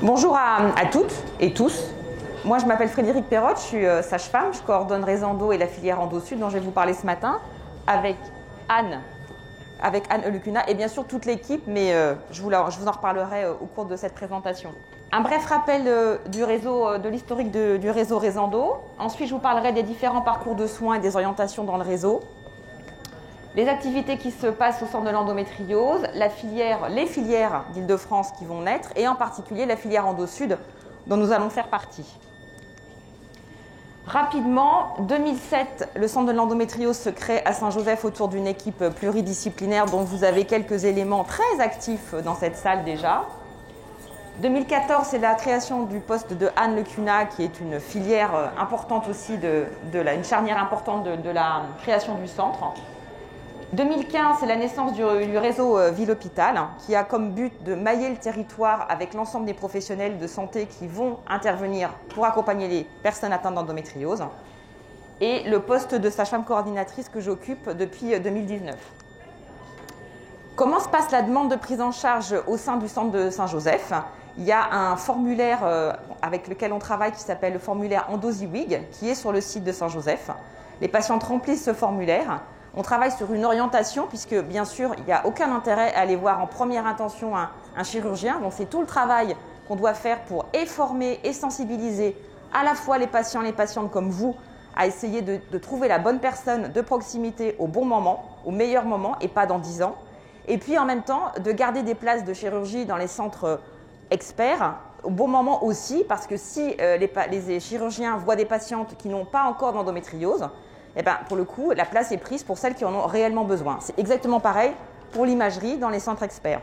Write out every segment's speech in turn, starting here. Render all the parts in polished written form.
Bonjour à toutes et tous. Moi, je m'appelle Frédérique Perrotte, je suis sage-femme. Je coordonne Resendo et la filière Endo Sud dont je vais vous parler ce matin avec Anne Lucuna et bien sûr toute l'équipe, mais je vous en reparlerai au cours de cette présentation. Un bref rappel du réseau, de l'historique du réseau Resendo. Ensuite, je vous parlerai des différents parcours de soins et des orientations dans le réseau. Les activités qui se passent au centre de l'endométriose, les filières d'Île-de-France qui vont naître, et en particulier la filière Endo Sud dont nous allons faire partie. Rapidement, 2007, le centre de l'endométriose se crée à Saint-Joseph autour d'une équipe pluridisciplinaire dont vous avez quelques éléments très actifs dans cette salle déjà. 2014, c'est la création du poste de Anne Lucuna, qui est une filière importante aussi, une charnière importante de la création du centre. 2015, c'est la naissance du réseau Ville-Hôpital, qui a comme but de mailler le territoire avec l'ensemble des professionnels de santé qui vont intervenir pour accompagner les personnes atteintes d'endométriose. Et le poste de sage-femme coordinatrice que j'occupe depuis 2019. Comment se passe la demande de prise en charge au sein du centre de Saint-Joseph ? Il y a un formulaire avec lequel on travaille qui s'appelle le formulaire EndoZiwig, qui est sur le site de Saint-Joseph. Les patientes remplissent ce formulaire. On travaille sur une orientation puisque, bien sûr, il n'y a aucun intérêt à aller voir en première intention un chirurgien. Donc, c'est tout le travail qu'on doit faire pour former et sensibiliser à la fois les patients et les patientes comme vous à essayer de trouver la bonne personne de proximité au bon moment, au meilleur moment et pas dans 10 ans. Et puis, en même temps, de garder des places de chirurgie dans les centres experts au bon moment aussi, parce que si les chirurgiens voient des patientes qui n'ont pas encore d'endométriose, eh ben, pour le coup, la place est prise pour celles qui en ont réellement besoin. C'est exactement pareil pour l'imagerie dans les centres experts.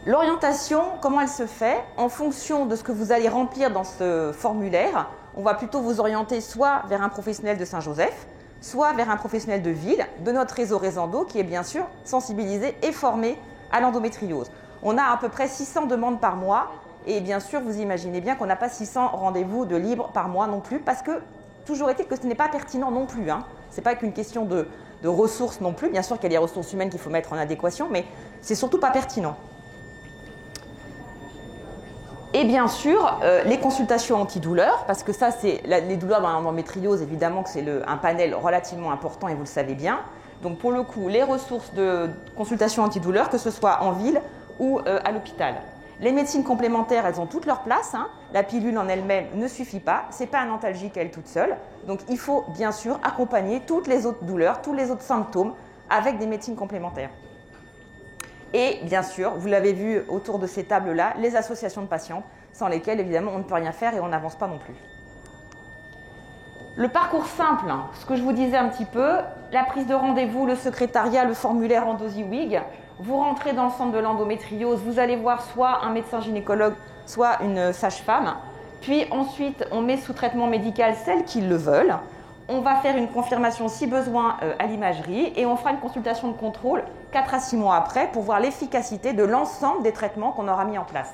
L'orientation, comment elle se fait ? En fonction de ce que vous allez remplir dans ce formulaire, on va plutôt vous orienter soit vers un professionnel de Saint-Joseph, soit vers un professionnel de ville, de notre réseau Resendo, qui est bien sûr sensibilisé et formé à l'endométriose. On a à peu près 600 demandes par mois, et bien sûr, vous imaginez bien qu'on n'a pas 600 rendez-vous de libre par mois non plus, parce que toujours est-il que ce n'est pas pertinent non plus. Ce n'est pas qu'une question de ressources non plus. Bien sûr qu'il y a des ressources humaines qu'il faut mettre en adéquation, mais c'est surtout pas pertinent. Et bien sûr, les consultations antidouleurs, parce que ça, c'est les douleurs dans l'endométriose, évidemment que c'est un panel relativement important et vous le savez bien. Donc pour le coup, les ressources de consultation antidouleurs, que ce soit en ville ou à l'hôpital. Les médecines complémentaires, elles ont toute leur place. La pilule en elle-même ne suffit pas. Ce n'est pas un antalgique elle toute seule. Donc il faut bien sûr accompagner toutes les autres douleurs, tous les autres symptômes avec des médecines complémentaires. Et bien sûr, vous l'avez vu autour de ces tables-là, les associations de patientes, sans lesquelles évidemment on ne peut rien faire et on n'avance pas non plus. Le parcours simple, ce que je vous disais un petit peu, la prise de rendez-vous, le secrétariat, le formulaire EndoZiwig. Vous rentrez dans le centre de l'endométriose, vous allez voir soit un médecin gynécologue, soit une sage-femme. Puis ensuite, on met sous traitement médical celles qui le veulent. On va faire une confirmation si besoin à l'imagerie et on fera une consultation de contrôle 4 à 6 mois après pour voir l'efficacité de l'ensemble des traitements qu'on aura mis en place.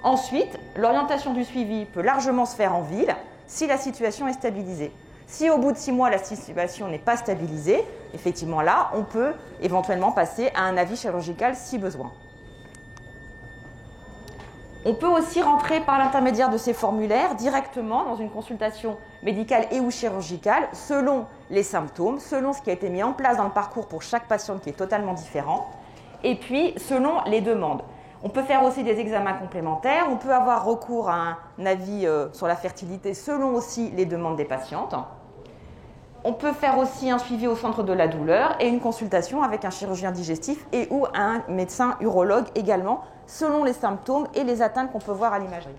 Ensuite, l'orientation du suivi peut largement se faire en ville si la situation est stabilisée. Si au bout de 6 mois, la situation n'est pas stabilisée, effectivement là, on peut éventuellement passer à un avis chirurgical si besoin. On peut aussi rentrer par l'intermédiaire de ces formulaires directement dans une consultation médicale et ou chirurgicale selon les symptômes, selon ce qui a été mis en place dans le parcours pour chaque patiente qui est totalement différent, et puis selon les demandes. On peut faire aussi des examens complémentaires, on peut avoir recours à un avis sur la fertilité selon aussi les demandes des patientes. On peut faire aussi un suivi au centre de la douleur et une consultation avec un chirurgien digestif et ou un médecin urologue également, selon les symptômes et les atteintes qu'on peut voir à l'imagerie.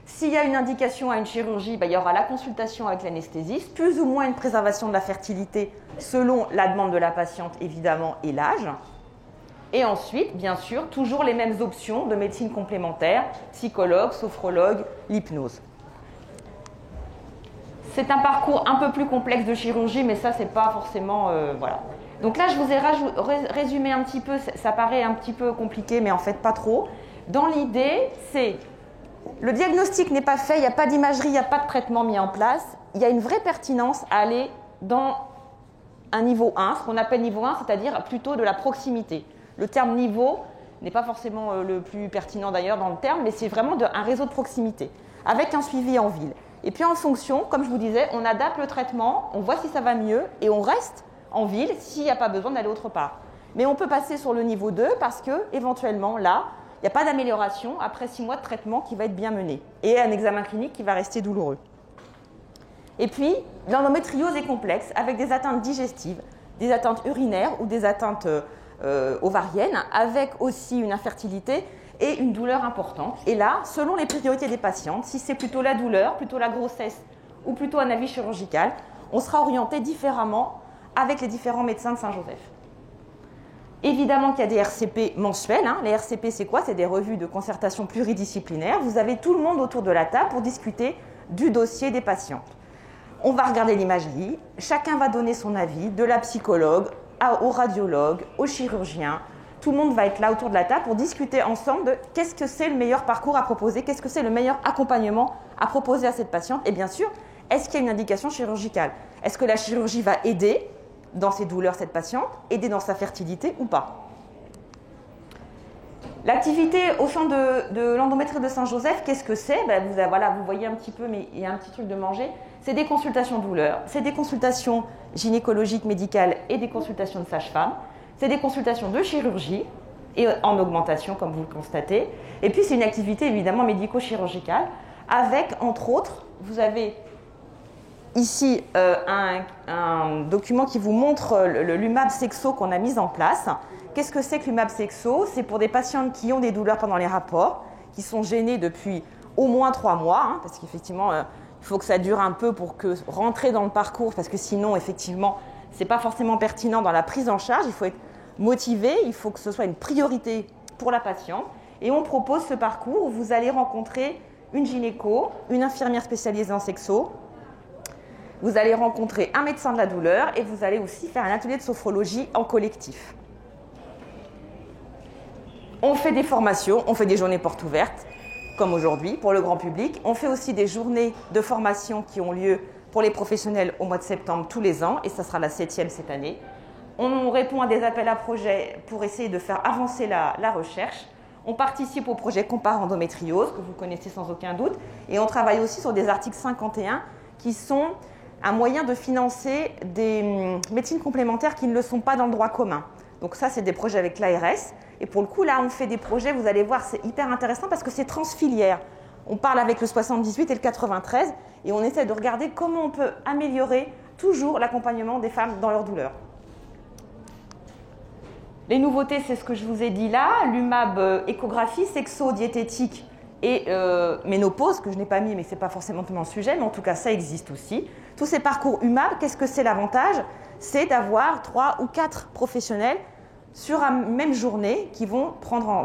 S'il y a une indication à une chirurgie, il y aura la consultation avec l'anesthésiste, plus ou moins une préservation de la fertilité selon la demande de la patiente évidemment et l'âge. Et ensuite, bien sûr, toujours les mêmes options de médecine complémentaire, psychologue, sophrologue, l'hypnose. C'est un parcours un peu plus complexe de chirurgie, mais ça, c'est pas forcément... voilà. Donc là, je vous ai résumé un petit peu, ça paraît un petit peu compliqué, mais en fait, pas trop. Dans l'idée, c'est... Le diagnostic n'est pas fait, il n'y a pas d'imagerie, il n'y a pas de traitement mis en place. Il y a une vraie pertinence à aller dans un niveau 1, ce qu'on appelle niveau 1, c'est-à-dire plutôt de la proximité. Le terme niveau n'est pas forcément le plus pertinent d'ailleurs dans le terme, mais c'est vraiment un réseau de proximité, avec un suivi en ville. Et puis en fonction, comme je vous disais, on adapte le traitement, on voit si ça va mieux, et on reste en ville s'il n'y a pas besoin d'aller autre part. Mais on peut passer sur le niveau 2 parce que, éventuellement, là, il n'y a pas d'amélioration après 6 mois de traitement qui va être bien mené, et un examen clinique qui va rester douloureux. Et puis, l'endométriose est complexe, avec des atteintes digestives, des atteintes urinaires ou des atteintes ovariennes, avec aussi une infertilité et une douleur importante. Et là, selon les priorités des patientes, si c'est plutôt la douleur, plutôt la grossesse ou plutôt un avis chirurgical, on sera orienté différemment avec les différents médecins de Saint-Joseph. Évidemment qu'il y a des RCP mensuels. Les RCP, c'est quoi? C'est des revues de concertation pluridisciplinaires. Vous avez tout le monde autour de la table pour discuter du dossier des patientes. On va regarder l'imagerie, chacun va donner son avis, de la psychologue au radiologue, au chirurgien. Tout le monde va être là autour de la table pour discuter ensemble de qu'est-ce que c'est le meilleur parcours à proposer, qu'est-ce que c'est le meilleur accompagnement à proposer à cette patiente. Et bien sûr, est-ce qu'il y a une indication chirurgicale? Est-ce que la chirurgie va aider dans ses douleurs cette patiente, aider dans sa fertilité ou pas? L'activité au sein de l'endométriose de Saint-Joseph, qu'est-ce que c'est? Vous voyez un petit peu, mais il y a un petit truc de manger. C'est des consultations douleurs, c'est des consultations gynécologiques, médicales et des consultations de sage-femme. C'est des consultations de chirurgie et en augmentation, comme vous le constatez. Et puis, c'est une activité évidemment médico-chirurgicale avec, entre autres, vous avez ici un document qui vous montre l'UMAB Sexo qu'on a mis en place. Qu'est-ce que c'est que l'UMAB Sexo? C'est pour des patientes qui ont des douleurs pendant les rapports, qui sont gênées depuis au moins 3 mois, parce qu'effectivement, il faut que ça dure un peu pour rentrer dans le parcours, parce que sinon, effectivement, ce n'est pas forcément pertinent dans la prise en charge. Il faut être motivé, il faut que ce soit une priorité pour la patiente. Et on propose ce parcours où vous allez rencontrer une gynéco, une infirmière spécialisée en sexo. Vous allez rencontrer un médecin de la douleur et vous allez aussi faire un atelier de sophrologie en collectif. On fait des formations, on fait des journées portes ouvertes, comme aujourd'hui, pour le grand public. On fait aussi des journées de formation qui ont lieu pour les professionnels au mois de septembre tous les ans, et ça sera la 7e cette année. On répond à des appels à projets pour essayer de faire avancer la recherche. On participe au projet Compare Endométriose, que vous connaissez sans aucun doute, et on travaille aussi sur des articles 51 qui sont un moyen de financer des médecines complémentaires qui ne le sont pas dans le droit commun. Donc ça, c'est des projets avec l'ARS. Et pour le coup, là, on fait des projets, vous allez voir, c'est hyper intéressant parce que c'est transfilière. On parle avec le 78 et le 93 et on essaie de regarder comment on peut améliorer toujours l'accompagnement des femmes dans leur douleur. Les nouveautés, c'est ce que je vous ai dit là, l'UMAB échographie, sexo-diététique et ménopause, que je n'ai pas mis, mais ce n'est pas forcément tout mon sujet, mais en tout cas, ça existe aussi. Tous ces parcours UMAB, qu'est-ce que c'est l'avantage? C'est d'avoir 3 ou 4 professionnels sur une même journée qui vont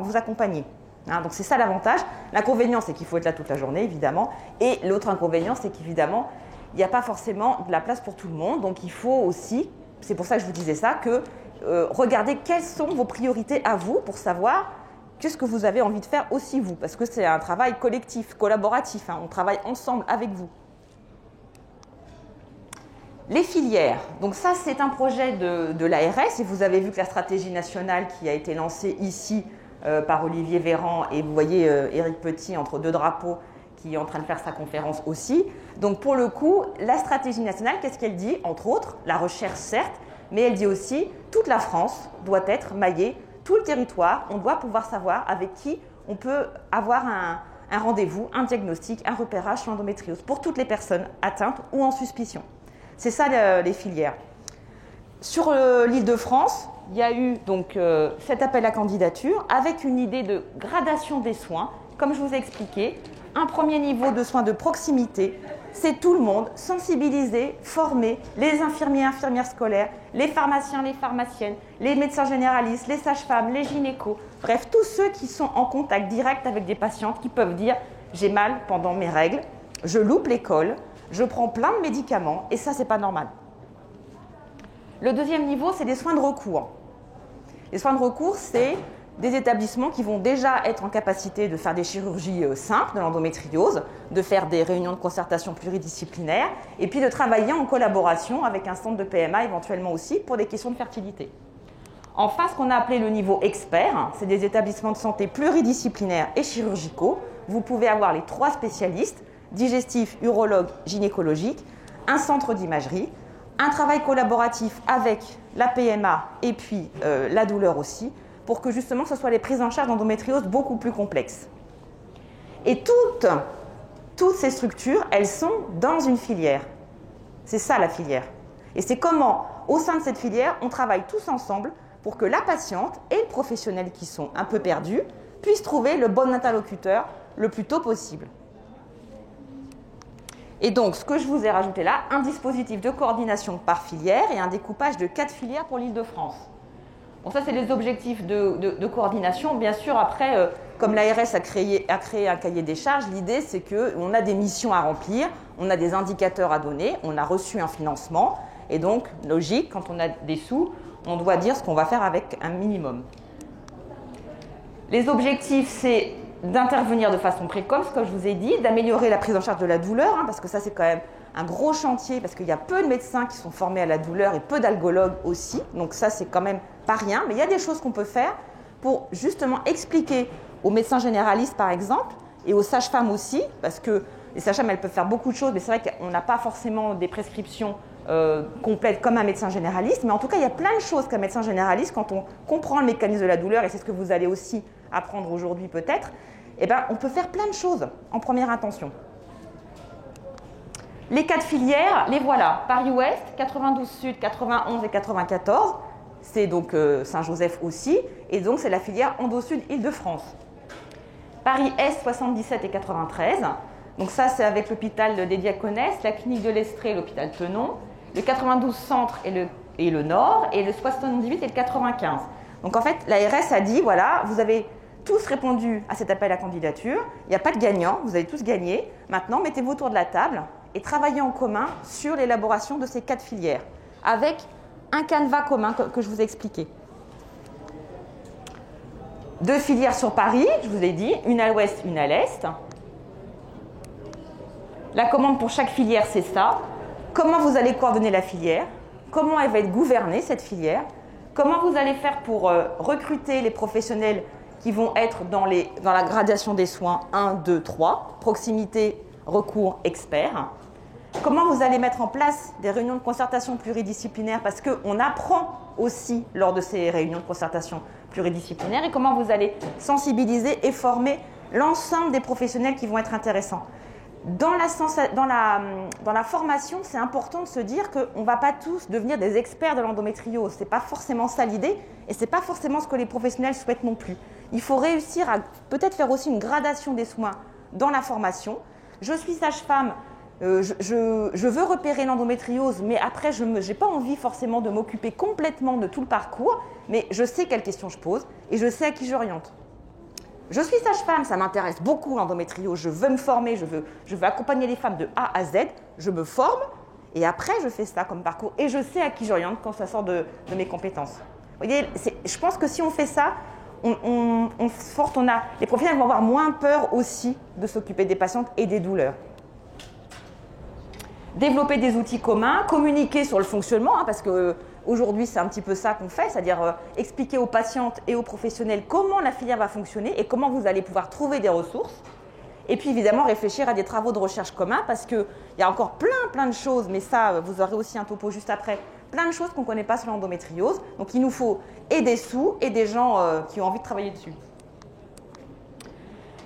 vous accompagner. Donc c'est ça l'avantage. L'inconvénient, c'est qu'il faut être là toute la journée, évidemment. Et l'autre inconvénient, c'est qu'évidemment, il n'y a pas forcément de la place pour tout le monde. Donc il faut aussi, c'est pour ça que je vous disais ça, que regardez quelles sont vos priorités à vous pour savoir qu'est-ce que vous avez envie de faire aussi vous. Parce que c'est un travail collectif, collaboratif. On travaille ensemble avec vous. Les filières, donc ça c'est un projet de l'ARS et vous avez vu que la stratégie nationale qui a été lancée ici par Olivier Véran et vous voyez Éric Petit entre 2 drapeaux qui est en train de faire sa conférence aussi. Donc pour le coup, la stratégie nationale, qu'est-ce qu'elle dit? Entre autres, la recherche certes, mais elle dit aussi toute la France doit être maillée, tout le territoire, on doit pouvoir savoir avec qui on peut avoir un rendez-vous, un diagnostic, un repérage sur l'endométriose pour toutes les personnes atteintes ou en suspicion. C'est ça les filières. Sur l'Île-de-France, il y a eu donc cet appel à candidature avec une idée de gradation des soins. Comme je vous ai expliqué, un premier niveau de soins de proximité, c'est tout le monde sensibilisé, formé, les infirmiers, infirmières scolaires, les pharmaciens, les pharmaciennes, les médecins généralistes, les sages-femmes, les gynécos, bref, tous ceux qui sont en contact direct avec des patientes qui peuvent dire « j'ai mal pendant mes règles, je loupe l'école ». Je prends plein de médicaments et ça, c'est pas normal. Le deuxième niveau, c'est des soins de recours. Les soins de recours, c'est des établissements qui vont déjà être en capacité de faire des chirurgies simples de l'endométriose, de faire des réunions de concertation pluridisciplinaires et puis de travailler en collaboration avec un centre de PMA éventuellement aussi pour des questions de fertilité. Enfin, ce qu'on a appelé le niveau expert, c'est des établissements de santé pluridisciplinaires et chirurgicaux. Vous pouvez avoir les 3 spécialistes, digestif, urologue, gynécologique, un centre d'imagerie, un travail collaboratif avec la PMA et puis la douleur aussi, pour que justement ce soit les prises en charge d'endométriose beaucoup plus complexes. Et toutes ces structures, elles sont dans une filière. C'est ça la filière. Et c'est comment, au sein de cette filière, on travaille tous ensemble pour que la patiente et le professionnel qui sont un peu perdus puissent trouver le bon interlocuteur le plus tôt possible. Et donc, ce que je vous ai rajouté là, un dispositif de coordination par filière et un découpage de 4 filières pour l'Île-de-France. Bon, ça, c'est les objectifs de coordination. Bien sûr, après, comme l'ARS a créé un cahier des charges, l'idée, c'est qu'on a des missions à remplir, on a des indicateurs à donner, on a reçu un financement. Et donc, logique, quand on a des sous, on doit dire ce qu'on va faire avec un minimum. Les objectifs, c'est d'intervenir de façon précoce, comme je vous ai dit, d'améliorer la prise en charge de la douleur, parce que ça, c'est quand même un gros chantier, parce qu'il y a peu de médecins qui sont formés à la douleur et peu d'algologues aussi. Donc ça, c'est quand même pas rien. Mais il y a des choses qu'on peut faire pour justement expliquer aux médecins généralistes, par exemple, et aux sages-femmes aussi, parce que les sages-femmes, elles peuvent faire beaucoup de choses, mais c'est vrai qu'on n'a pas forcément des prescriptions complètes comme un médecin généraliste. Mais en tout cas, il y a plein de choses qu'un médecin généraliste, quand on comprend le mécanisme de la douleur, et c'est ce que vous allez aussi apprendre aujourd'hui peut-être, eh ben, on peut faire plein de choses en première intention. Les 4 filières, les voilà. Paris-Ouest, 92 Sud, 91 et 94. C'est donc Saint-Joseph aussi. Et donc, c'est la filière Endo-Sud Île-de-France. Paris-Est, 77 et 93. Donc ça, c'est avec l'hôpital des Diaconesses, la clinique de l'Estrée et l'hôpital Tenon. Le 92 Centre et le Nord. Et le 78 et le 95. Donc en fait, l'ARS a dit, voilà, vous avez tous répondu à cet appel à candidature. Il n'y a pas de gagnant, vous avez tous gagné. Maintenant, mettez-vous autour de la table et travaillez en commun sur l'élaboration de ces 4 filières, avec un canevas commun que je vous ai expliqué. 2 filières sur Paris, je vous ai dit, une à l'ouest, une à l'est. La commande pour chaque filière, c'est ça. Comment vous allez coordonner la filière? Comment elle va être gouvernée, cette filière? Comment vous allez faire pour recruter les professionnels qui vont être dans la gradation des soins 1, 2, 3, proximité, recours, expert. Comment vous allez mettre en place des réunions de concertation pluridisciplinaires, parce qu'on apprend aussi lors de ces réunions de concertation pluridisciplinaires, et comment vous allez sensibiliser et former l'ensemble des professionnels qui vont être intéressants. Dans la formation, c'est important de se dire qu'on ne va pas tous devenir des experts de l'endométriose. Ce n'est pas forcément ça l'idée, et ce n'est pas forcément ce que les professionnels souhaitent non plus. Il faut réussir à peut-être faire aussi une gradation des soins dans la formation. Je suis sage-femme, je veux repérer l'endométriose, mais après, je n'ai pas envie forcément de m'occuper complètement de tout le parcours, mais je sais quelles questions je pose et je sais à qui j'oriente. Je suis sage-femme, ça m'intéresse beaucoup l'endométriose, je veux me former, je veux accompagner les femmes de A à Z, je me forme et après je fais ça comme parcours et je sais à qui j'oriente quand ça sort de mes compétences. Vous voyez, je pense que si on fait ça, les professionnels vont avoir moins peur aussi de s'occuper des patientes et des douleurs. Développer des outils communs, communiquer sur le fonctionnement, parce qu'aujourd'hui c'est un petit peu ça qu'on fait, c'est-à-dire expliquer aux patientes et aux professionnels comment la filière va fonctionner et comment vous allez pouvoir trouver des ressources. Et puis évidemment réfléchir à des travaux de recherche communs, parce qu'il y a encore plein de choses, mais ça vous aurez aussi un topo juste après, plein de choses qu'on ne connaît pas sur l'endométriose. Donc il nous faut et des sous et des gens qui ont envie de travailler dessus.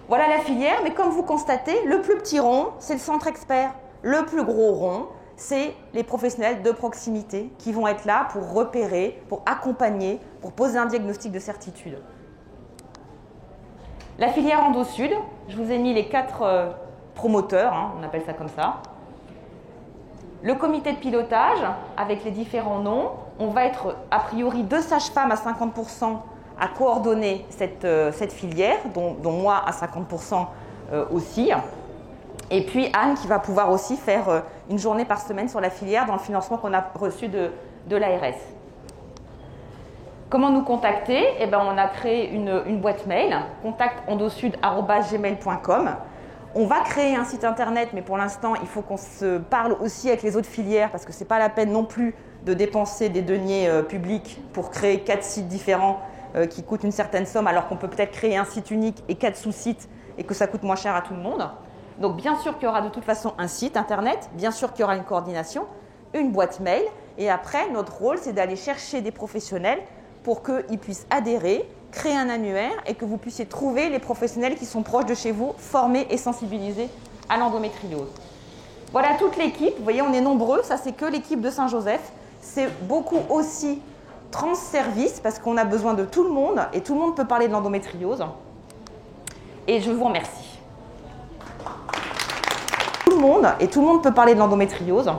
Voilà la filière, mais comme vous constatez, le plus petit rond, c'est le centre expert. Le plus gros rond, c'est les professionnels de proximité qui vont être là pour repérer, pour accompagner, pour poser un diagnostic de certitude. La filière Endo-Sud, je vous ai mis les 4 promoteurs, on appelle ça comme ça. Le comité de pilotage, avec les différents noms, on va être a priori 2 sages-femmes à 50% à coordonner cette filière, dont moi à 50% aussi. Et puis Anne qui va pouvoir aussi faire une journée par semaine sur la filière dans le financement qu'on a reçu de l'ARS. Comment nous contacter? On a créé une boîte mail, contact-endosud@gmail.com. On va créer un site internet, mais pour l'instant, il faut qu'on se parle aussi avec les autres filières parce que ce n'est pas la peine non plus de dépenser des deniers publics pour créer 4 sites différents qui coûtent une certaine somme alors qu'on peut peut-être créer un site unique et 4 sous-sites et que ça coûte moins cher à tout le monde. Donc bien sûr qu'il y aura de toute façon un site internet, bien sûr qu'il y aura une coordination, une boîte mail et après notre rôle c'est d'aller chercher des professionnels pour qu'ils puissent adhérer, créer un annuaire et que vous puissiez trouver les professionnels qui sont proches de chez vous, formés et sensibilisés à l'endométriose. Voilà toute l'équipe, vous voyez on est nombreux, ça c'est que l'équipe de Saint-Joseph. C'est beaucoup aussi transservice parce qu'on a besoin de tout le monde et tout le monde peut parler de l'endométriose. Et je vous remercie. Tout le monde peut parler de l'endométriose.